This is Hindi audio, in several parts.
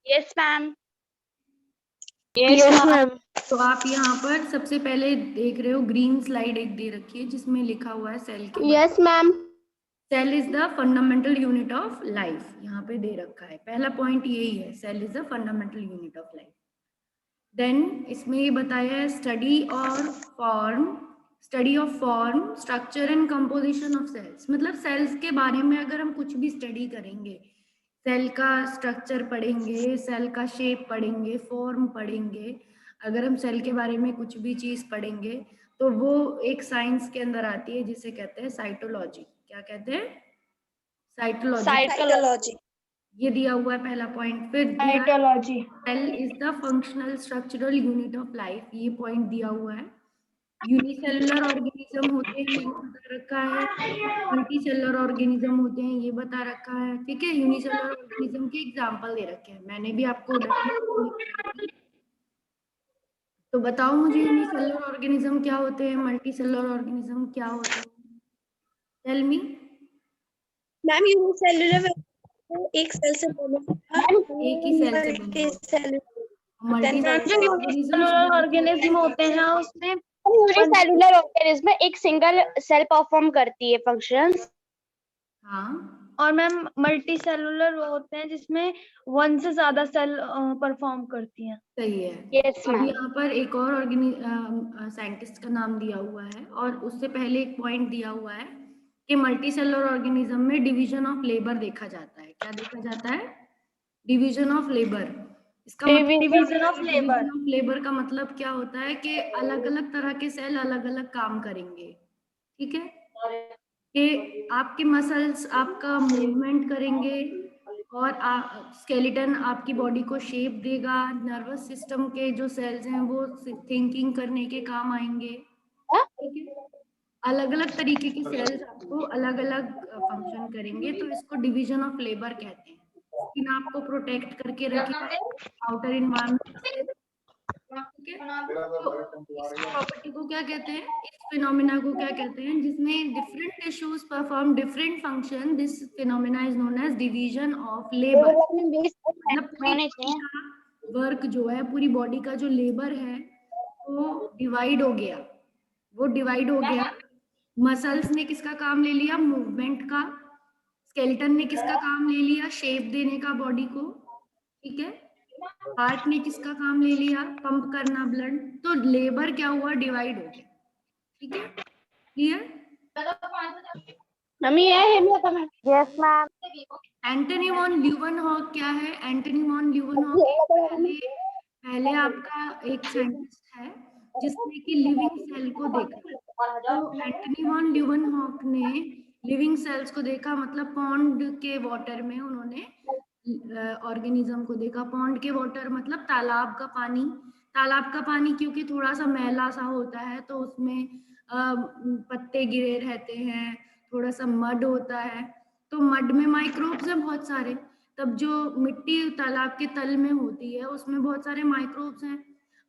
Yes ma'am. Yes ma'am. तो आप यहाँ पर सबसे पहले देख रहे हो ग्रीन स्लाइड एक दे रखी है जिसमें लिखा हुआ है सेल के बारे yes ma'am. Cell is the fundamental unit of life, यहाँ पे दे रखा है। पहला पॉइंट यही है, cell is the fundamental unit of life. Then इसमें ये बताया है study of form structure and composition of cells. मतलब सेल्स के बारे में अगर हम कुछ भी स्टडी करेंगे, सेल का स्ट्रक्चर पढ़ेंगे, सेल का शेप पढ़ेंगे, फॉर्म पढ़ेंगे, अगर हम सेल के बारे में कुछ भी चीज पढ़ेंगे तो वो एक साइंस के अंदर आती है जिसे कहते हैं साइटोलॉजी। क्या कहते हैं? साइटोलॉजी। ये दिया हुआ है पहला पॉइंट। फिर दिया cytology. Cell is the functional structural unit of life, ये पॉइंट दिया हुआ है। यूनिसेलुलर ऑर्गेनिज्म होते हैं ये बता रखा है, मल्टीसेलुलर ऑर्गेनिज्म होते हैं ये बता रखा है। ठीक है, यूनिसेलुलर ऑर्गेनिज्म के एग्जांपल दे रखे हैं, मैंने भी आपको डेफिनेशन लिखवाई थी। तो बताओ मुझे यूनिसेलुलर ऑर्गेनिज्म क्या होते हैं, मल्टीसेलुलर ऑर्गेनिज्म क्या होते हैं? Tell me. मैम यूनिसेलुलर एक सेल से एक ही सेल से बने होते हैं। मल्टीसेलुलर यूनिसेलुलर ऑर्गेनिज्म होते हैं उसमें यूनिसेलुलर ऑर्गेनिज्म एक सिंगल सेल परफॉर्म करती है फंक्शंस। हाँ, और मैम मल्टी सेलुलर होते हैं जिसमें वन से ज्यादा सेल परफॉर्म करती हैं। सही है। यस अब मैम। यहाँ पर एक और साइंटिस्ट का नाम दिया हुआ है और उससे पहले एक पॉइंट दिया हुआ है कि मल्टीसेलुलर ऑर्गेनिज्म में डिवीजन ऑफ लेबर देखा जाता है। क्या देखा जाता है? Division of labour. इसका मतलब division of labour. Division of labour का मतलब क्या होता है कि अलग अलग तरह के सेल अलग अलग काम करेंगे। ठीक है, कि आपके मसल्स आपका मूवमेंट करेंगे और स्केलेटन आपकी बॉडी को शेप देगा। नर्वस सिस्टम के जो सेल्स हैं वो थिंकिंग करने के काम आएंगे। ठीक है, अलग अलग तरीके के सेल्स आपको अलग अलग फंक्शन करेंगे, तो इसको डिवीजन ऑफ लेबर कहते हैं। स्किन आपको प्रोटेक्ट करके रखेगी आउटर इन्वायरमेंट से। ठीक है, तो इस प्रॉपर्टी को क्या कहते हैं, इस फिनोमिना को क्या कहते हैं, जिसमें different tissues perform different function, this phenomena is known as division of labour. मतलब पूरी बॉडी का वर्क जो है, पूरी बॉडी का जो लेबर है वो डिवाइड हो गया, मसल्स ने किसका काम ले लिया? मूवमेंट का। स्केलेटन ने किसका काम ले लिया? शेप देने का बॉडी को। ठीक है, हार्ट ने किसका काम ले लिया? पंप करना ब्लड। तो लेबर क्या हुआ? डिवाइड हो गया। ठीक है, क्लियर? मम्मी ये है नहीं ma'am. Yes ma'am. Antony von Leeuwenhoek क्या है? एंटनी वॉन ल्यूवेनहॉक पहले आपका एक साइंटिस्ट है जिसने कि लिविंग सेल को देखा। तो एंटनी वॉन ल्यूवेनहॉक ने लिविंग सेल्स को देखा, मतलब पॉन्ड के वाटर में उन्होंने ऑर्गेनिज्म को देखा। पॉन्ड के वाटर मतलब तालाब का पानी। तालाब का पानी क्योंकि थोड़ा सा मैला सा होता है तो उसमें पत्ते गिरे रहते हैं, थोड़ा सा मड होता है, तो मड में माइक्रोब्स हैं बहुत सारे। तब जो मिट्टी तालाब के तल में होती है उसमें बहुत सारे माइक्रोब्स हैं,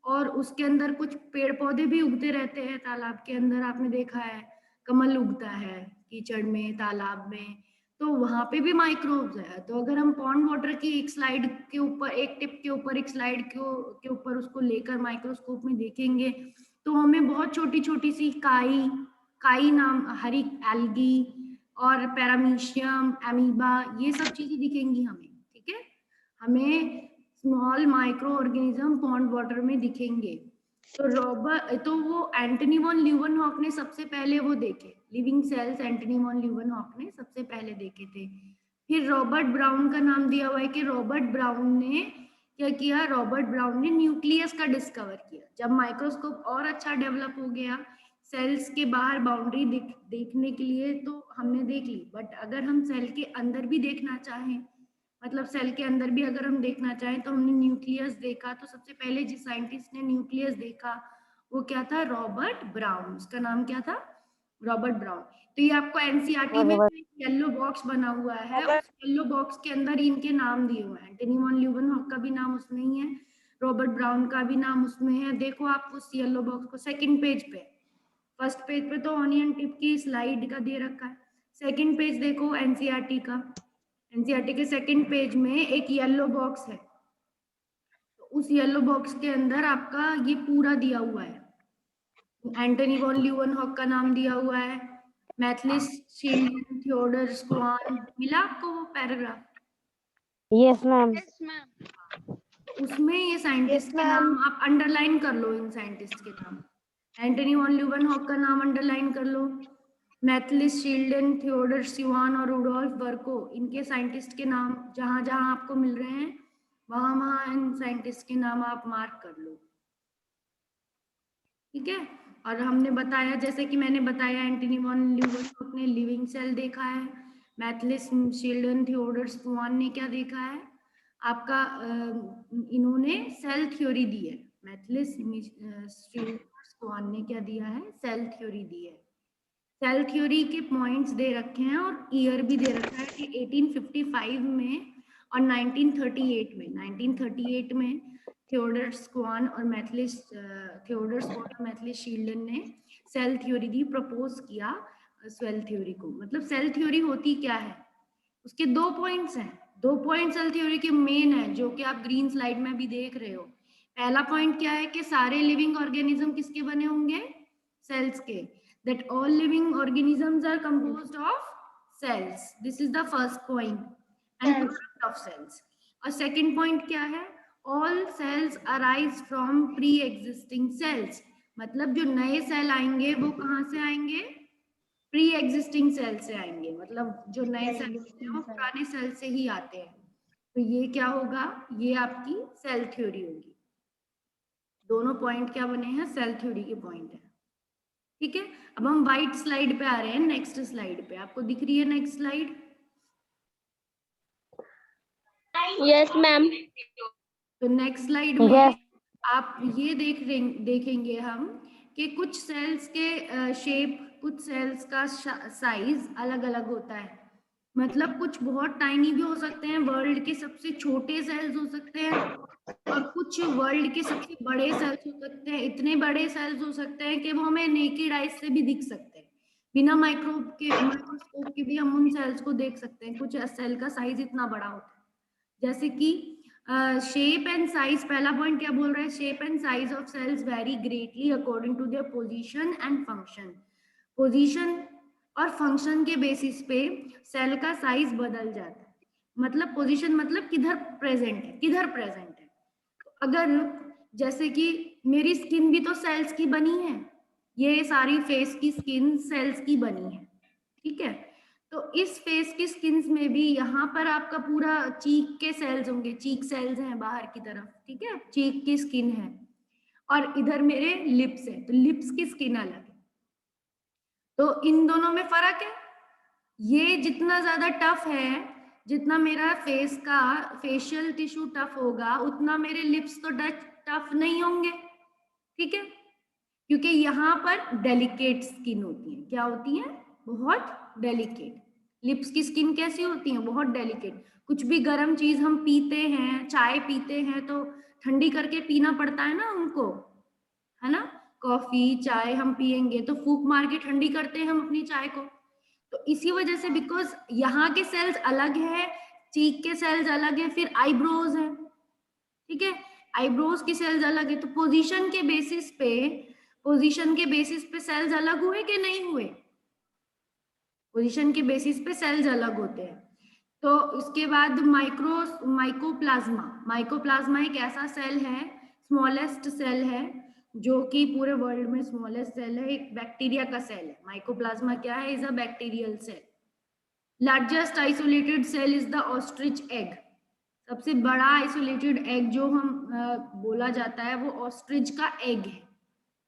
और उसके अंदर कुछ पेड़ पौधे भी उगते रहते हैं तालाब के अंदर। आपने देखा है कमल उगता है कीचड़ में, तालाब में, तो वहां पे भी माइक्रोब्स है। तो अगर हम पॉन्ड वाटर की एक स्लाइड के ऊपर, एक टिप के ऊपर एक स्लाइड के ऊपर उसको लेकर माइक्रोस्कोप में देखेंगे तो हमें बहुत छोटी छोटी सी काई काई नाम हरी एल्गी और पैरामीशियम, एमीबा, ये सब चीजें दिखेंगी हमें। ठीक है, हमें small micro organism pond water में दिखेंगे। तो वो एंटनी वॉन ल्यूवेनहॉक ने सबसे पहले वो देखे living cells. Antony von Leeuwenhoek ने सबसे पहले देखे थे। फिर रॉबर्ट ब्राउन का नाम दिया हुआ है कि रॉबर्ट ब्राउन ने क्या किया? रॉबर्ट ब्राउन ने न्यूक्लियस का डिस्कवर किया। जब माइक्रोस्कोप और अच्छा डेवलप हो गया सेल्स के बाहर बाउंड्री देखने के लिए तो हमने देख ली, बट अगर हम सेल के अंदर भी देखना चाहें, मतलब सेल के अंदर भी अगर हम देखना चाहें तो हमने न्यूक्लियस देखा। तो सबसे पहले जिस साइंटिस्ट ने न्यूक्लियस देखा वो क्या था? Robert brown. उसका नाम क्या था? Robert brown. तो ये आपको एनसीईआरटी में येलो बॉक्स बना हुआ है, उस येलो बॉक्स के अंदर इनके नाम दिए हुए हैं। एंटनी वॉन ल्यूवेनहॉक का भी नाम उसमें ही है, रॉबर्ट ब्राउन का भी नाम उसमें है। देखो आप उस येलो बॉक्स को, सेकंड पेज पे, फर्स्ट पेज पे तो ऑनियन टिप की स्लाइड का दे रखा है, सेकंड पेज देखो एनसीईआरटी का। एनसीईआरटी के सेकंड पेज में एक येलो बॉक्स है, उस येलो बॉक्स के अंदर आपका ये पूरा दिया हुआ है, एंटनी वॉन ल्यूवेनहॉक का नाम दिया हुआ है, मैथलिस शील्डन, थियोडर स्क्वान, मिला आपको वो पैराग्राफ? Yes ma'am. उसमें ये साइंटिस्ट के नाम आप अंडरलाइन कर लो, इन साइंटिस्ट के नाम, एंटनी वॉन ल्यूवेनहॉक का नाम अंडरलाइन कर लो, मैथलिस शील्डन, थियोडर स्क्वान और रुडोल्फ बर्को, इनके साइंटिस्ट के नाम जहां जहां आपको मिल रहे हैं वहां वहां इन साइंटिस्ट के नाम आप मार्क कर लो, ठीक है। और हमने बताया, जैसे कि मैंने बताया, एंटनी वॉन ल्यूवेनहॉक ने लिविंग सेल देखा है, मैथलिस शील्डन, थियोडर स्क्वान ने क्या देखा है आपका, इन्होंने सेल थ्योरी दी है, मैथलिस शील्डन स्क्वान ने क्या दिया है, सेल थ्योरी दी है। सेल थ्योरी के पॉइंट्स दे रखे हैं और ईयर भी दे रखा है कि 1855 में और 1938 में थियोडर स्क्वान और मैथलिस शील्डन ने सेल थ्योरी दी, प्रपोज किया सेल थ्योरी को। मतलब सेल थ्योरी होती क्या है, उसके 2 पॉइंट्स हैं, 2 पॉइंट सेल थ्योरी के मेन है, जो कि आप ग्रीन स्लाइड में भी देख रहे हो। पहला पॉइंट क्या है कि सारे लिविंग ऑर्गेनिज्म किसके बने होंगे, सेल्स के, that all living organisms are composed of cells. This is the first point and product of cells. और second point क्या है, all cells arise from pre-existing cells. मतलब जो नए सेल आएंगे वो कहाँ से आएंगे, प्री एग्जिस्टिंग सेल से आएंगे, मतलब जो नए सेल हैं वो पुराने सेल से ही आते हैं। तो ये क्या होगा, ये आपकी सेल थ्योरी होगी। दोनों पॉइंट क्या बने हैं, सेल थ्योरी के पॉइंट है, ठीक है। अब हम व्हाइट स्लाइड पे आ रहे हैं, नेक्स्ट स्लाइड पे, आपको दिख रही है नेक्स्ट स्लाइड? Yes ma'am. तो नेक्स्ट स्लाइड में आप ये देखेंगे हम कि कुछ सेल्स के शेप, कुछ सेल्स का साइज अलग अलग होता है। मतलब कुछ बहुत टाइनी भी हो सकते हैं, वर्ल्ड के सबसे छोटे सेल्स हो सकते हैं, और कुछ वर्ल्ड के सबसे बड़े सेल्स हो सकते हैं। इतने बड़े सेल्स हो सकते हैं कि वो हमें नेकेड आइज से भी दिख सकते हैं, बिना माइक्रोस्कोप के भी हम उन सेल्स को देख सकते हैं। कुछ सेल का साइज इतना बड़ा होता है, जैसे कि शेप एंड साइज। पहला पॉइंट क्या बोल रहा है, shape and size of cells very greatly according to their position and function. Position और फंक्शन के बेसिस पे सेल का साइज बदल जाता है। मतलब पोजीशन मतलब किधर प्रेजेंट है, अगर जैसे कि मेरी स्किन भी तो सेल्स की बनी है, ये सारी फेस की स्किन सेल्स की बनी है, ठीक है। तो इस फेस की स्किन में भी यहाँ पर आपका पूरा चीक के सेल्स होंगे, चीक सेल्स हैं बाहर की तरफ, ठीक है, चीक की स्किन है, और इधर मेरे लिप्स है, तो लिप्स की स्किन अलग है। तो इन दोनों में फर्क है, ये जितना ज्यादा टफ है, जितना मेरा फेस का फेशियल टिश्यू टफ होगा, उतना मेरे लिप्स तो टफ नहीं होंगे, ठीक है, क्योंकि यहाँ पर डेलिकेट स्किन होती है। क्या होती है, बहुत डेलिकेट। लिप्स की स्किन कैसी होती है, बहुत डेलिकेट। कुछ भी गर्म चीज हम पीते हैं, चाय पीते हैं तो ठंडी करके पीना पड़ता है ना उनको, है ना। कॉफी चाय हम पियेंगे तो फूंक मार के ठंडी करते हैं हम अपनी चाय को। तो इसी वजह से, बिकॉज यहाँ के सेल्स अलग है, चीक के सेल्स अलग है, फिर आईब्रोज है, ठीक है, आईब्रोज की सेल्स अलग है। तो पोजीशन के बेसिस पे सेल्स अलग हुए कि नहीं हुए, पोजीशन के बेसिस पे सेल्स अलग होते हैं। तो इसके बाद माइकोप्लाज्मा एक ऐसा सेल है, स्मॉलेस्ट सेल है, जो कि पूरे वर्ल्ड में स्मॉलेस्ट सेल है, एक बैक्टीरिया का सेल है। माइकोप्लाज्मा क्या है, is a bacterial cell. Largest isolated cell is the ostrich egg. सबसे बड़ा आइसोलेटेड एग जो हम बोला जाता है वो ऑस्ट्रिच का एग है।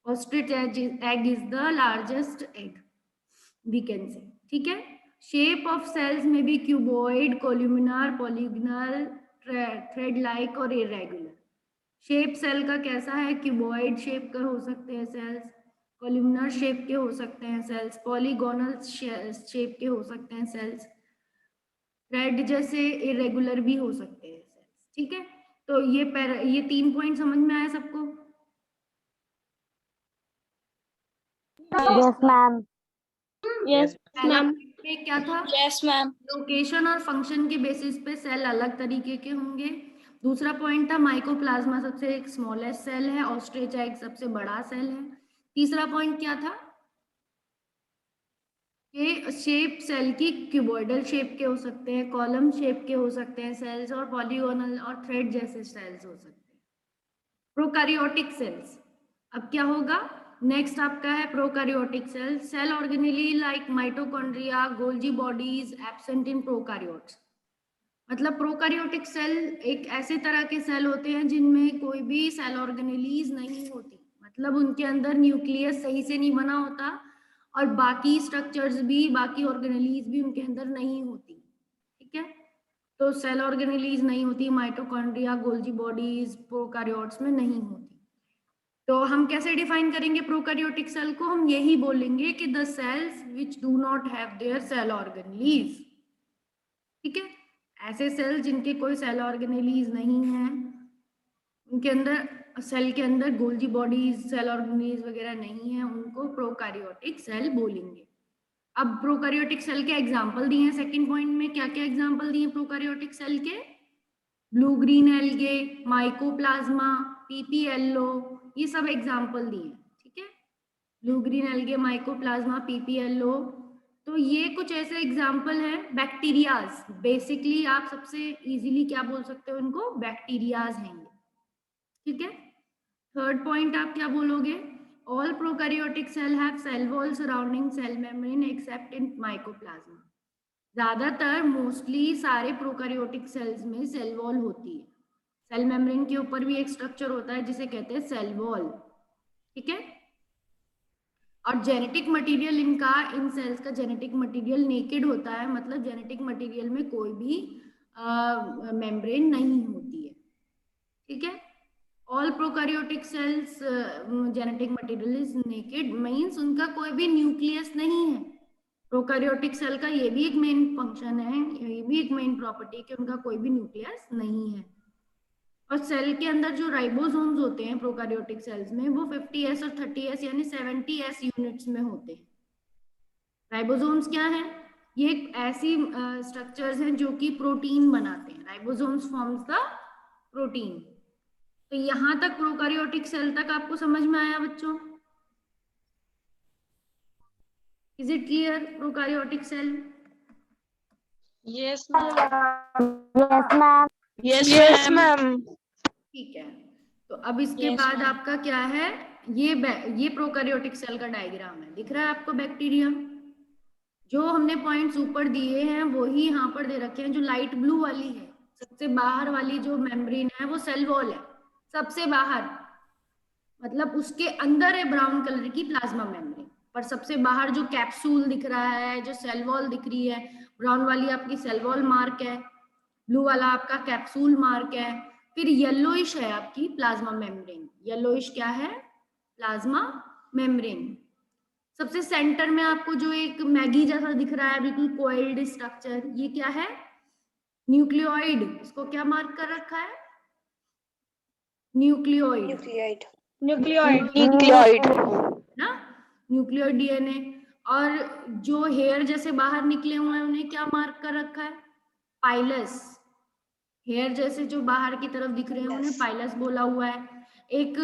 Ostrich egg is the largest egg, we can say, ठीक है। शेप ऑफ सेल्स में भी cuboid, columnar, polygonal, thread like और इरेगुलर। शेप सेल का कैसा है, क्यूबॉइड शेप का हो सकते हैं सेल्स, कोल्यूमिनर शेप के हो सकते हैं सेल्स, पॉलीगोनल शेप के हो सकते हैं सेल्स, थ्रेड जैसे इरेगुलर भी हो सकते हैं सेल्स, ठीक है। तो ये 3 पॉइंट समझ में आया सबको? Yes ma'am. यस पहला मैम। में क्या था, यस मैम। लोकेशन और फंक्शन के बेसिस पे सेल अलग तरीके के होंगे। दूसरा पॉइंट था माइकोप्लाज्मा सबसे एक स्मॉलेस्ट सेल है, ऑस्ट्रेचा एक सबसे बड़ा सेल है। तीसरा पॉइंट क्या था कि शेप सेल की क्यूबॉइडल शेप के हो सकते हैं, कॉलम शेप के हो सकते हैं सेल्स, और पॉलीगोनल और थ्रेड जैसे सेल्स हो सकते हैं। प्रोकैरियोटिक सेल्स, अब क्या होगा नेक्स्ट आपका है prokaryotic cell. Cell organelle like mitochondria, Golgi bodies absent in prokaryotes. मतलब प्रोकैरियोटिक सेल एक ऐसे तरह के सेल होते हैं जिनमें कोई भी सेल ऑर्गेनेलीज नहीं होती, मतलब उनके अंदर न्यूक्लियस सही से नहीं बना होता और बाकी स्ट्रक्चर्स भी, बाकी ऑर्गेनेलीज भी उनके अंदर नहीं होती। ठीक है, तो सेल ऑर्गेनेलीज नहीं होती, माइटोकॉन्ड्रिया, गोल्जी बॉडीज प्रोकैरियोट्स में नहीं होती। तो हम कैसे डिफाइन करेंगे प्रोकैरियोटिक सेल को? हम यही बोलेंगे कि the cells which do not have their cell organelles. ठीक है, ऐसे सेल जिनके कोई सेल ऑर्गेनेलीज नहीं है, उनके अंदर सेल के अंदर गोल्जी बॉडीज, सेल ऑर्गेनेलीज वगैरह नहीं है, उनको प्रोकैरियोटिक सेल बोलेंगे। अब प्रोकैरियोटिक सेल के एग्जांपल दिए हैं सेकंड पॉइंट में। क्या क्या एग्जांपल दिए प्रोकैरियोटिक सेल के? Blue green algae, mycoplasma, PPLO, ये सब एग्जांपल दिए। ठीक है, blue green algae, mycoplasma, PPLO, तो ये कुछ ऐसे एग्जाम्पल हैं बैक्टीरियाज। बेसिकली आप सबसे इजीली क्या बोल सकते हो इनको? बैक्टीरियाज हैं ये। ठीक है, थर्ड पॉइंट आप क्या बोलोगे? All prokaryotic cell have cell wall surrounding cell membrane except in mycoplasma. ज्यादातर मोस्टली सारे प्रोकैरियोटिक सेल्स में सेल वॉल होती है। सेल मेम्ब्रेन के ऊपर भी एक स्ट्रक्चर होता है जिसे कहते हैं सेल वॉल। ठीक है, और जेनेटिक मटेरियल इनका, इन सेल्स का जेनेटिक मटेरियल नेकेड होता है, मतलब जेनेटिक मटेरियल में कोई भी मेम्ब्रेन नहीं होती है। ठीक है, all prokaryotic cells genetic material is naked, means उनका कोई भी न्यूक्लियस नहीं है। प्रोकैरियोटिक सेल का ये भी एक मेन फंक्शन है, ये भी एक मेन प्रॉपर्टी कि उनका कोई भी न्यूक्लियस नहीं है। और सेल के अंदर जो राइबोसोम्स होते हैं प्रोकैरियोटिक सेल्स में, वो 50s और 30s यानी 70s यूनिट्स में होते हैं। राइबोसोम्स क्या है? ये ऐसी स्ट्रक्चर्स हैं जो कि प्रोटीन बनाते हैं। Ribosomes forms the protein. तो यहां तक प्रोकैरियोटिक सेल तक आपको समझ में आया बच्चों? Is it clear prokaryotic cell? Yes, ma'am. Yes, ma'am. Yes, ma'am. ठीक है, तो अब इसके Yes, बाद ma'am. आपका क्या है? ये प्रोकैरियोटिक सेल का डायग्राम है, दिख रहा है आपको? बैक्टीरिया, जो हमने पॉइंट्स ऊपर दिए हैं वही यहाँ पर दे रखे हैं। जो लाइट ब्लू वाली है, सबसे बाहर वाली जो मेम्ब्रेन है, वो सेल वॉल है सबसे बाहर, मतलब उसके अंदर है ब्राउन कलर की प्लाज्मा मेम्ब्रेन, पर सबसे बाहर जो कैप्सूल दिख रहा है, जो सेल वॉल दिख रही है, ब्राउन वाली आपकी सेल वॉल मार्क है, ब्लू वाला आपका कैप्सूल मार्क है, फिर येलोइश है आपकी प्लाज्मा मेम्ब्रेन। येलोइश क्या है? Plasma membrane. सबसे सेंटर में आपको जो एक मैगी जैसा दिख रहा है, बिल्कुल कोइल्ड स्ट्रक्चर, ये क्या है? न्यूक्लियोइड। इसको क्या मार्क कर रखा है? न्यूक्लियोइड ना, न्यूक्लियोइड डीएनए। और जो हेयर जैसे बाहर निकले हुए हैं उन्हें क्या मार्क कर रखा है? पाइलस। हेयर जैसे जो बाहर की तरफ दिख रहे हैं उन्हें पाइलस बोला हुआ है। एक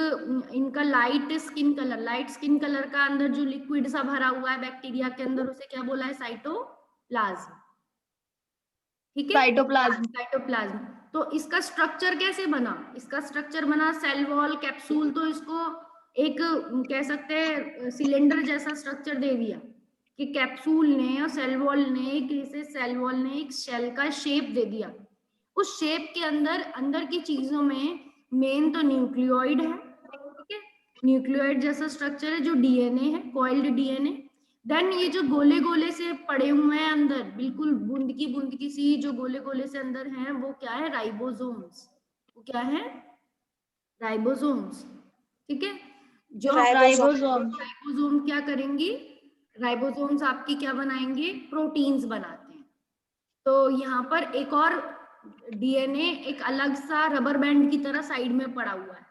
इनका लाइट स्किन कलर का अंदर जो लिक्विड सा भरा हुआ है बैक्टीरिया के अंदर, उसे क्या बोला है? साइटोप्लाज्म। ठीक है, साइटोप्लाज्म। तो इसका स्ट्रक्चर कैसे बना? इसका स्ट्रक्चर बना सेल वॉल, कैप्सूल, तो इसको एक कह सकते हैं सिलेंडर जैसा स्ट्रक्चर दे दिया कि कैप्सूल ने और सेल वॉल ने एक शेल का शेप दे दिया। उस शेप के अंदर की चीजों में मेन तो न्यूक्लियोइड है। ठीक है, न्यूक्लियोइड जैसा स्ट्रक्चर है जो डीएनए है, कॉइल्ड डीएनए। देन ये जो गोले गोले से पड़े हुए हैं अंदर, बिल्कुल बूंद की सी जो गोले गोले से अंदर हैं, वो क्या है? राइबोसोम्स। वो क्या है? राइबोसोम्स। ठीक है, जो राइबोसोम क्या करेंगी? राइबोसोम्स आपकी क्या बनाएंगे? प्रोटीन्स बनाते हैं। तो यहाँ पर एक और डीएनए एक अलग सा रबर बैंड की तरह साइड में पड़ा हुआ है,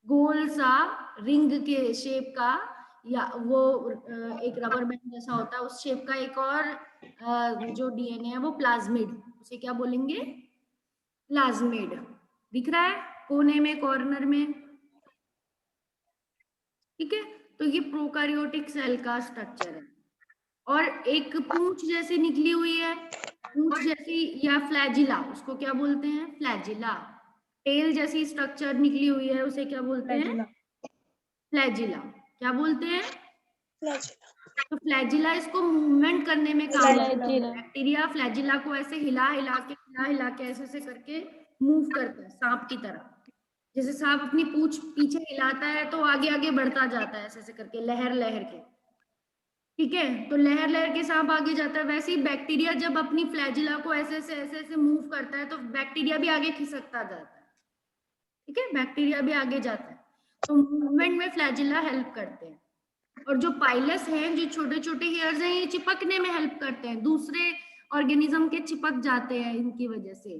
गोल सा रिंग के शेप का, या वो एक रबर बैंड जैसा होता है उस शेप का एक और जो डीएनए है वो प्लाज्मिड, उसे क्या बोलेंगे? प्लाज्मिड। दिख रहा है कोने में, कॉर्नर में, ठीक है। तो ये प्रोकैरियोटिक सेल का स्ट्रक्चर है। और एक पूंछ जैसी निकली हुई है, पूंछ जैसी या फ्लैजिला, उसको क्या बोलते हैं? फ्लैजिला। टेल जैसी स्ट्रक्चर निकली हुई है, उसे क्या बोलते हैं? फ्लैजिला। क्या बोलते हैं? तो फ्लैजिला इसको मूवमेंट करने में काम आता है। बैक्टीरिया फ्लैजिला को ऐसे हिला हिला के ऐसे ऐसे करके मूव करता है, सांप की तरह। जैसे सांप अपनी पूंछ पीछे हिलाता है तो आगे आगे बढ़ता जाता है ऐसे ऐसे करके, लहर लहर के, ठीक है। तो लहर लहर के सांप आगे जाता है, वैसे ही बैक्टीरिया जब अपनी फ्लैजिला को ऐसे ऐसे मूव करता है तो बैक्टीरिया भी आगे खिसकता जाता है, ठीक है। बैक्टीरिया भी आगे जाता है, तो मूवमेंट में फ्लैजिला हेल्प करते हैं। और जो पाइलस हैं, जो छोटे छोटे हेयर्स हैं, ये चिपकने में हेल्प करते हैं, दूसरे ऑर्गेनिज्म के चिपक जाते हैं इनकी वजह से,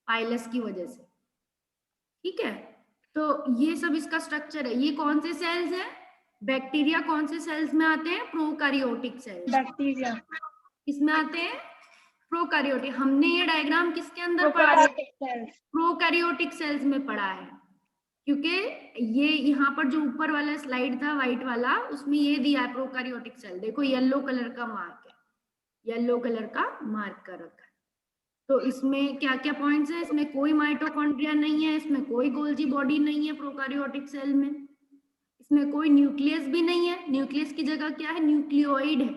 पाइलस की वजह से, ठीक है। तो ये सब इसका स्ट्रक्चर है। ये कौन से सेल्स हैं? बैक्टीरिया कौन से सेल्स में आते हैं? Prokaryotic cells. बैक्टीरिया किसमें आते हैं? प्रोकैरियोटिक। हमने ये डायग्राम किसके अंदर पढ़ा है? प्रोकैरियोटिक सेल्स में पढ़ा है, क्योंकि ये यहाँ पर जो ऊपर वाला स्लाइड था व्हाइट वाला, उसमें ये दिया है प्रोकैरियोटिक सेल। देखो येलो कलर का मार्क है, येलो कलर का मार्क कर रखा है। तो इसमें क्या क्या पॉइंट्स है? इसमें कोई माइटोकॉन्ड्रिया नहीं है, इसमें कोई गोल्जी बॉडी नहीं है प्रोकैरियोटिक सेल में, इसमें कोई न्यूक्लियस भी नहीं है। न्यूक्लियस की जगह क्या है? न्यूक्लियोइड है,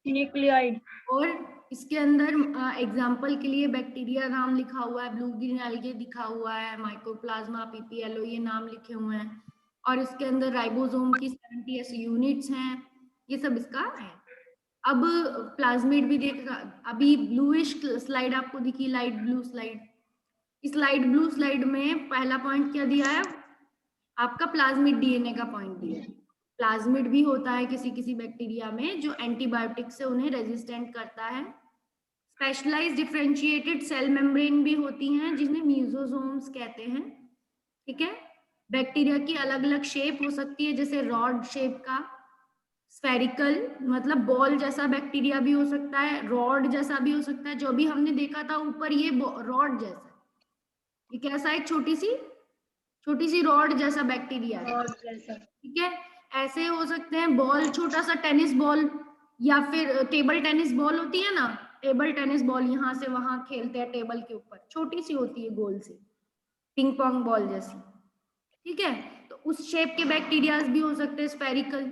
न्यूक्लियोइड। और इसके अंदर एग्जाम्पल के लिए बैक्टीरिया नाम लिखा हुआ है, ब्लू ग्रीन एल्गे दिखा हुआ है, माइकोप्लाज्मा, पीपीएलओ ये नाम लिखे हुए हैं, और इसके अंदर राइबोसोम की 70 यूनिट्स हैं, ये सब इसका है। अब प्लाज्मिड भी देखा, अभी ब्लूइश स्लाइड आपको दिखी, लाइट ब्लू स्लाइड। इस लाइट ब्लू स्लाइड में पहला पॉइंट क्या दिया है? आपका प्लाज्मिड डीएनए का पॉइंट दिया है। प्लाज्मिड भी होता है किसी किसी बैक्टीरिया में जो एंटीबायोटिक से उन्हें रेजिस्टेंट करता है। स्पेशलाइज्ड डिफरेंशिएटेड सेल मेम्ब्रेन भी होती हैं जिन्हें म्यूजोसोम्स कहते हैं, ठीक है। बैक्टीरिया की अलग अलग शेप हो सकती है, जैसे रॉड शेप का, स्फेरिकल मतलब बॉल जैसा बैक्टीरिया भी हो सकता है, रॉड जैसा भी हो सकता है। जो भी हमने देखा था ऊपर, ये रॉड जैसा, ये कैसा है? छोटी सी रॉड जैसा बैक्टीरिया है, ठीक है। ऐसे हो सकते हैं बॉल, छोटा सा टेनिस बॉल, या फिर टेबल टेनिस बॉल होती है ना, टेबल टेनिस बॉल यहाँ से वहां खेलते हैं टेबल के ऊपर, छोटी सी होती है गोल से, पिंग पोंग बॉल जैसी, ठीक है। तो उस शेप के बैक्टीरियाज भी हो सकते हैं, स्फेरिकल,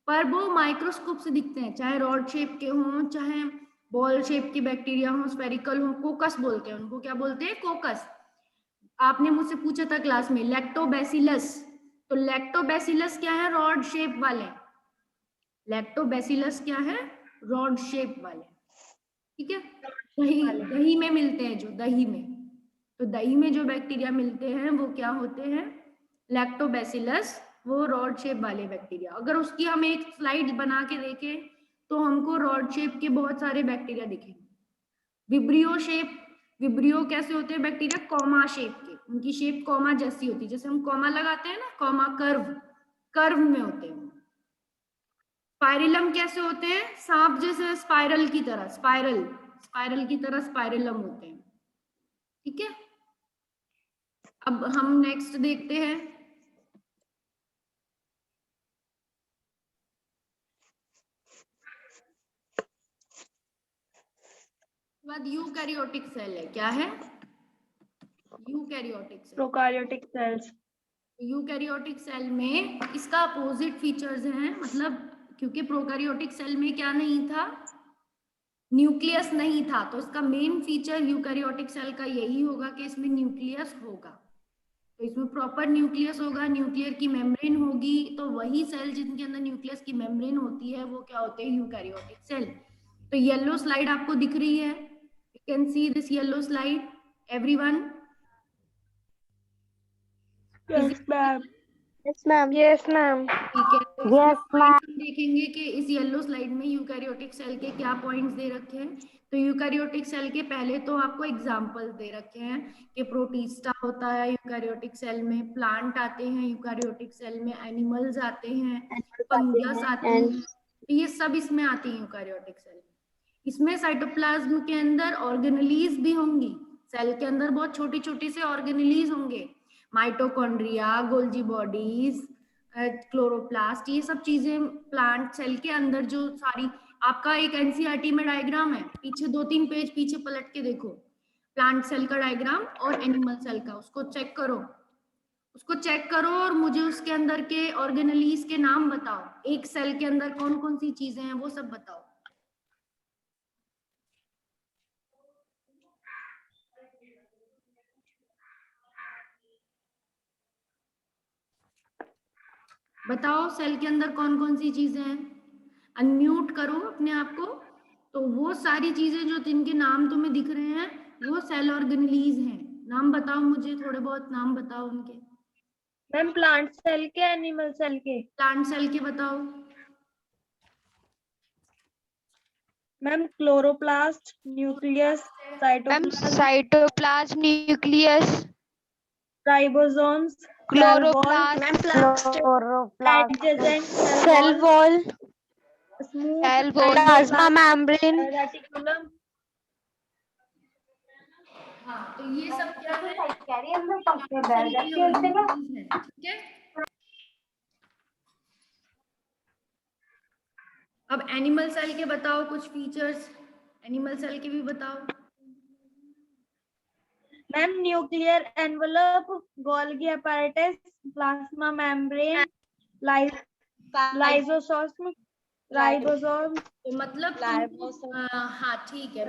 पर वो माइक्रोस्कोप से दिखते हैं, चाहे रॉड शेप के हों, चाहे बॉल शेप के बैक्टीरिया हों, स्फेरिकल हों। कोकस बोलते हैं उनको, क्या बोलते हैं? कोकस। आपने मुझसे पूछा था क्लास में लैक्टोबैसिलस, तो लैक्टोबैसिलस क्या है? रॉड शेप वाले। लैक्टोबैसिलस क्या है? रॉड शेप वाले, ठीक है। दही में मिलते हैं, जो दही में, तो दही में जो बैक्टीरिया मिलते हैं वो क्या होते हैं? लैक्टोबैसिलस, वो रॉड शेप वाले बैक्टीरिया। अगर उसकी हम एक स्लाइड बना के देखें तो हमको रॉड शेप के बहुत सारे बैक्टीरिया दिखेंगे। विब्रियो शेप, विब्रियो कैसे होते हैं बैक्टीरिया? कॉमा शेप के, उनकी शेप कॉमा जैसी होती है, जैसे हम कॉमा लगाते हैं ना, कॉमा कर्व में होते हैं। स्पाइरलम कैसे होते हैं? सांप जैसे, स्पाइरल की तरह, स्पाइरल की तरह स्पाइरलम होते हैं, ठीक है। अब हम नेक्स्ट देखते हैं, बाद यूकैरियोटिक सेल है। क्या है? Eukaryotic cell. Prokaryotic cells. Eukaryotic cell में इसका अपोजिट फीचर्स हैं, मतलब क्योंकि प्रोकैरियोटिक सेल में क्या नहीं था? न्यूक्लियस नहीं था, तो इसका मेन फीचर यूकैरियोटिक सेल का यही होगा कि इसमें न्यूक्लियस होगा। तो इसमें प्रॉपर न्यूक्लियस होगा, न्यूक्लियर की मेम्ब्रेन होगी, तो वही सेल जिनके अंदर न्यूक्लियस की मेम्ब्रेन होती है वो क्या होते हैं? Eukaryotic cell. तो येलो स्लाइड आपको दिख रही है, you can see this yellow slide everyone. Yes ma'am. Yes, ma'am. Yes, ma'am. ठीक है, तो Yes, इसमें ma'am. हम देखेंगे कि इस येलो स्लाइड में यूकैरियोटिक सेल के क्या पॉइंट्स दे रखे हैं। तो यूकैरियोटिक सेल के पहले तो आपको एग्जांपल दे रखे हैं कि प्रोटिस्टा होता है यूकैरियोटिक सेल में, प्लांट आते हैं यूकैरियोटिक सेल में, एनिमल्स आते हैं, फंगस आते हैं, तो ये सब इसमें आती है यूकैरियोटिक सेल। इसमें साइटोप्लाज्म के अंदर ऑर्गेनेलीज भी होंगी, सेल के अंदर बहुत छोटी छोटी से ऑर्गेनेलीज होंगे, माइटोकॉन्ड्रिया, गोल्जी बॉडीज, क्लोरोप्लास्ट, ये सब चीजें प्लांट सेल के अंदर जो सारी, आपका एक एनसीईआरटी में डायग्राम है, पीछे 2-3 पेज पीछे पलट के देखो, प्लांट सेल का डायग्राम और एनिमल सेल का, उसको चेक करो और मुझे उसके अंदर के ऑर्गेनेलीज के नाम बताओ, एक सेल के अंदर कौन कौन सी चीजें हैं वो सब बताओ। बताओ सेल के अंदर कौन कौन सी चीजें हैं, अनम्यूट करो अपने आप को। तो वो सारी चीजें जो जिनके नाम तुम्हें दिख रहे हैं वो सेल ऑर्गेनेलीज हैं। नाम बताओ मुझे, थोड़े बहुत नाम बताओ उनके। मैम प्लांट सेल के, एनिमल सेल के? प्लांट सेल के बताओ। Ma'am chloroplast, nucleus, ma'am cytoplasm, cytoplasm, nucleus, ribosomes, chloroplast, cell wall, smooth plasma membrane, reticulum. हाँ, तो ये सब क्या है, ठीक है। अब एनिमल सेल के बताओ कुछ फीचर्स, एनिमल सेल के भी बताओ। Ma'am nuclear envelope, Golgi apparatus, plasma membrane, lysosome, ribosome. तो मतलब हाँ ठीक है,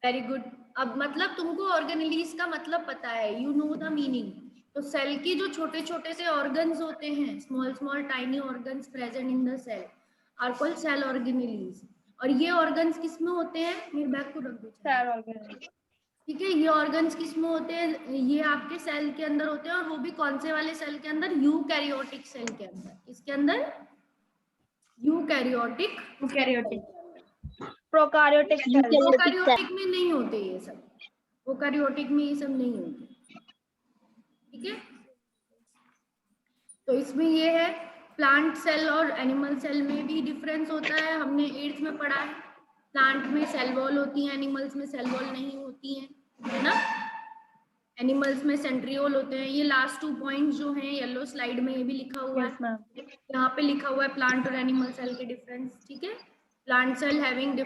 वेरी गुड। अब मतलब तुमको ऑर्गेनेलीज का मतलब पता है, यू नो द मीनिंग। तो सेल की जो छोटे छोटे से ऑर्गन्स होते हैं, small small tiny organs present in the cell are called cell organelles. और ये ऑर्गन्स किस में होते हैं, मेरे बैग को रख दो, सेल ऑर्गेनेलीज, ठीक है। ये ऑर्गन्स किस में होते हैं, ये आपके सेल के अंदर होते हैं, और वो भी कौन से वाले सेल के अंदर, यूकैरियोटिक सेल के अंदर। किसके अंदर, यूकैरियोटिक, प्रोकैरियोटिक सेल। प्रोकैरियोटिक में नहीं होते ये सब, प्रोकैरियोटिक में ये सब नहीं होते, ठीक है। तो इसमें ये है, प्लांट सेल और एनिमल सेल में भी डिफरेंस होता है, हमने 8th में पढ़ा है। प्लांट में सेल वॉल होती है, एनिमल्स में सेल वॉल नहीं होती है ना। एनिमल्स में सेंट्रियोल होते हैं। ये लास्ट 2 पॉइंट्स जो हैं येलो स्लाइड में, ये भी लिखा हुआ है, यहाँ पे लिखा हुआ है प्लांट और एनिमल सेल के डिफरेंस, ठीक है। Plant cell having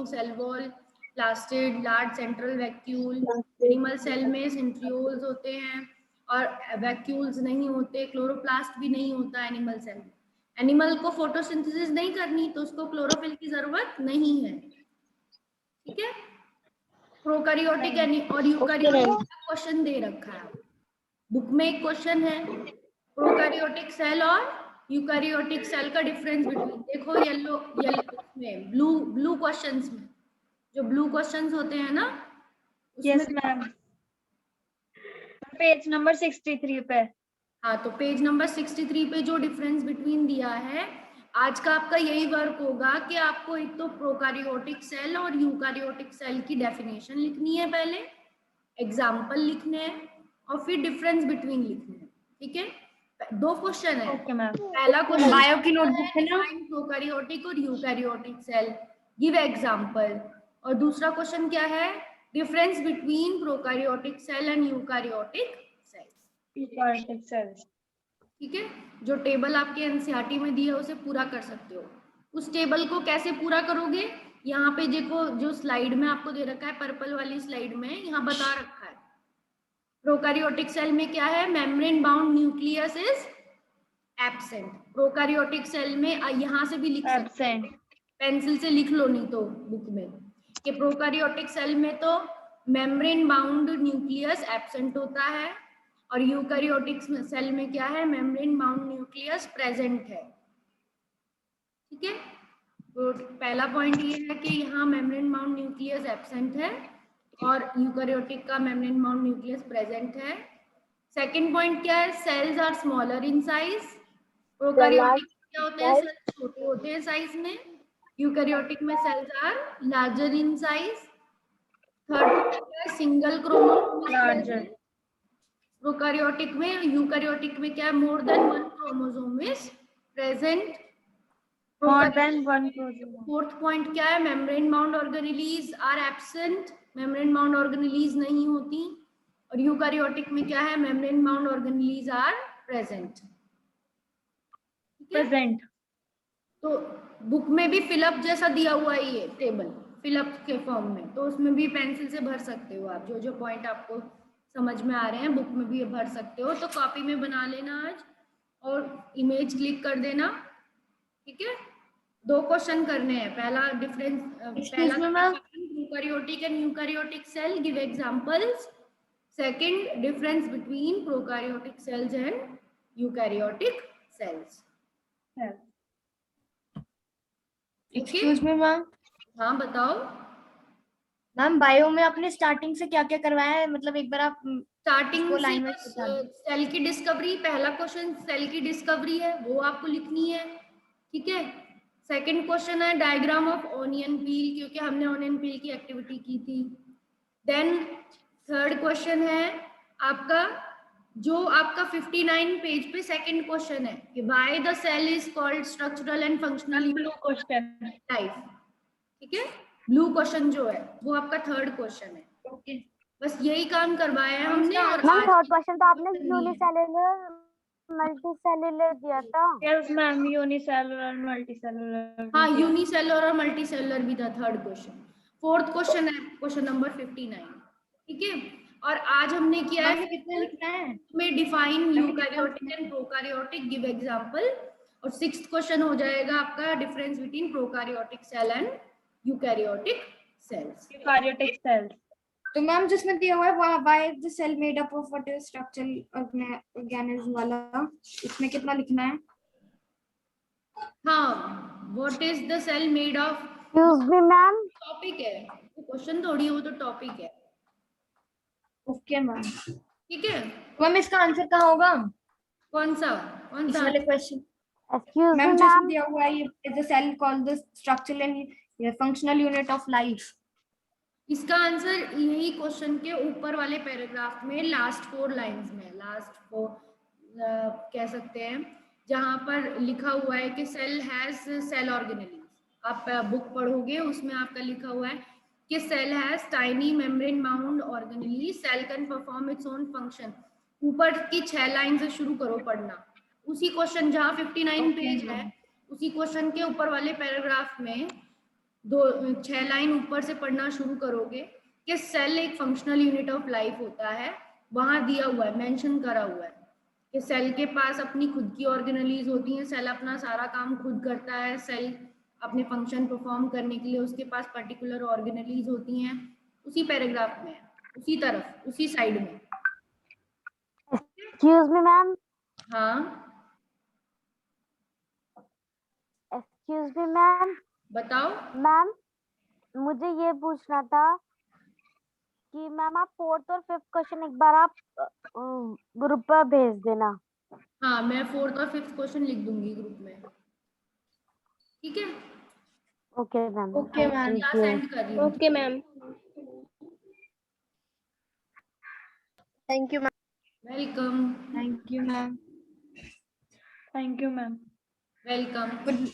cell wall, plastid, large central vacuole. Animal cell में सेंट्रियोल्स होते हैं और वैक्यूल्स नहीं होते, क्लोरोप्लास्ट भी नहीं होता एनिमल सेल में। एनिमल को फोटोसिंथेसिस नहीं करनी तो उसको क्लोरोफिल की जरूरत नहीं है, ठीक है। प्रोकैरियोटिक और यूकैरियोटिक का क्वेश्चन दे रखा है बुक में, एक क्वेश्चन है प्रोकैरियोटिक सेल और यूकैरियोटिक सेल का डिफरेंस बिटवीन। देखो येलो में ब्लू क्वेश्चंस में, जो ब्लू क्वेश्चंस होते हैं ना, यस मैम, पेज नंबर 63 पे। हाँ, तो पेज नंबर 63 पे जो डिफरेंस बिटवीन दिया है, आज का आपका यही वर्क होगा कि आपको एक तो प्रोकैरियोटिक सेल और यूकैरियोटिक सेल की डेफिनेशन लिखनी है, पहले एग्जाम्पल लिखने हैं और फिर डिफरेंस बिटवीन लिखने हैं, ठीक है। 2 क्वेश्चन है। Okay ma'am. पहला क्वेश्चन बायो की नोटबुक है ना, प्रोकैरियोटिक और यूकैरियोटिक सेल, गिव एग्जाम्पल। और दूसरा क्वेश्चन क्या है, difference between prokaryotic cell and eukaryotic cell, ठीक है। जो टेबल आपके एनसीईआरटी में दी है उसे पूरा कर सकते हो। उस टेबल को कैसे पूरा करोगे, यहाँ पे देखो जो स्लाइड में आपको दे रखा है, पर्पल वाली स्लाइड में यहाँ बता रखा है। प्रोकैरियोटिक सेल में क्या है, membrane bound nucleus is absent. Prokaryotic cell में यहाँ से भी लिख सकते हैं, पेंसिल से लिख लो नहीं तो बुक में, कि प्रोकैरियोटिक सेल में तो मेम्ब्रेन बाउंड न्यूक्लियस एब्सेंट होता है और यूकैरियोटिक सेल में क्या है, मेम्ब्रेन बाउंड न्यूक्लियस प्रेजेंट है, ठीक है। तो पहला पॉइंट ये है कि यहाँ मेम्ब्रेन बाउंड न्यूक्लियस एब्सेंट है और यूकैरियोटिक का मेम्ब्रेन बाउंड न्यूक्लियस प्रेजेंट है। सेकंड पॉइंट क्या है, cells are smaller in size. Prokaryotic क्या होते हैं, सेल्स छोटे होते हैं साइज में, यूकैरियोटिक में cells are larger in size. Third point है, सिंगल क्रोमोसोम। प्रोकैरियोटिक में, यूकैरियोटिक में क्या है, more than 1 chromosome is present. More than 1 chromosome. Fourth point क्या है, membrane bound organelles are absent membrane bound organelles नहीं होती, और यूकैरियोटिक में क्या है, membrane bound organelles are present. Present. तो बुक में भी फिलअप जैसा दिया हुआ है ये टेबल, फिलअप के फॉर्म में, तो उसमें भी पेंसिल से भर सकते हो आप, जो जो पॉइंट आपको समझ में आ रहे हैं बुक में भी भर सकते हो। तो कॉपी में बना लेना आज और इमेज क्लिक कर देना, ठीक है। 2 क्वेश्चन करने हैं। पहला डिफरेंस, पहला prokaryotic and eukaryotic cell, give examples. Second, difference between prokaryotic cells and eukaryotic cells. Excuse me ma'am. हाँ बताओ। मैम बायो में आपने स्टार्टिंग से क्या क्या करवाया है, मतलब एक बार आप स्टार्टिंग इसको से लाइन में बस बता दो। सेल की डिस्कवरी, पहला क्वेश्चन सेल की डिस्कवरी है, वो आपको लिखनी है, ठीक है। सेकंड क्वेश्चन है डायग्राम ऑफ ओनियन पील, क्योंकि हमने ओनियन पील की एक्टिविटी की थी। देन थर्ड क्वेश्चन है आपका, जो आपका 59 पेज पे सेकंड क्वेश्चन है कि why the cell is called structural and functional blue question. Life, ठीक है। ब्लू क्वेश्चन जो है वो आपका थर्ड क्वेश्चन है। ओके बस यही काम करवाया है हमने। और मैम आज थर्ड क्वेश्चन तो आपने करनी है। यूनिसेलुलर मल्टीसेलुलर दिया था। Yes ma'am, unicellular multicellular. हाँ, यूनिसेलुलर और मल्टीसेलुलर भी था थर्ड क्वेश्चन। फोर्थ क्वेश्चन है क्वेश्चन नंबर 59, ठीक है। और आज हमने किया है कितने लिखना है? में define eukaryotic and prokaryotic, give example. और सिक्स्थ क्वेश्चन हो जाएगा आपका difference between prokaryotic cell and eukaryotic cells. Eukaryotic cells. तो मैम जिसमें दिया हुआ है why the cell made up of what is structural organism वाला, इसमें कितना लिखना है? हाँ, what is the cell made of, excuse me ma'am. Topic है वो, क्वेश्चन थोड़ी हो तो टॉपिक है, ओके मैम। ठीक है। मैम इसका आंसर कहाँ होगा? कौन सा इस वाले क्वेश्चन एक्सक्यूज मी मैम जो इसमें मैम। दिया हुआ है, ये is the cell called the structural and functional unit of life. इसका आंसर यही क्वेश्चन के ऊपर वाले पैराग्राफ में लास्ट 4 लाइंस में, लास्ट 4 कह सकते हैं, जहां पर लिखा हुआ है कि सेल हैज सेल ऑर्गेनेलीज। आप बुक पढ़ोगे उसमें आपका लिखा हुआ है कि cell has tiny membrane bound organelles, cell can perform its own function. ऊपर की 6 लाइन से शुरू करो पढ़ना। उसी क्वेश्चन जहां 59 पेज है, उसी क्वेश्चन के ऊपर वाले पैराग्राफ में 6 लाइन ऊपर से पढ़ना शुरू करोगे कि सेल एक फंक्शनल यूनिट ऑफ लाइफ होता है। वहां दिया हुआ है, मेंशन करा हुआ है कि सेल के पास अपनी खुद की ऑर्गेनेलीज होती हैं, सेल अपना सारा काम खुद करता है, सेल अपने फंक्शन परफॉर्म करने के लिए उसके पास पर्टिकुलर ऑर्गेनेलीज होती हैं। उसी पैराग्राफ में, उसी तरफ, उसी साइड में। Excuse me ma'am. हाँ एक्सक्यूज मी मैम। बताओ। मैम मुझे ये पूछना था कि मैम आप फोर्थ और फिफ्थ क्वेश्चन एक बार आप ग्रुप पर भेज देना। हाँ, मैं 4th और 5th क्वेश्चन लिख दूंगी ग्रुप में, ठीक है। Okay ma'am. Okay ma'am. क्या सेंड कर रही हूँ। Okay, ma'am. Thank you, ma'am. Welcome. Thank you ma'am. Thank you ma'am. Welcome. Good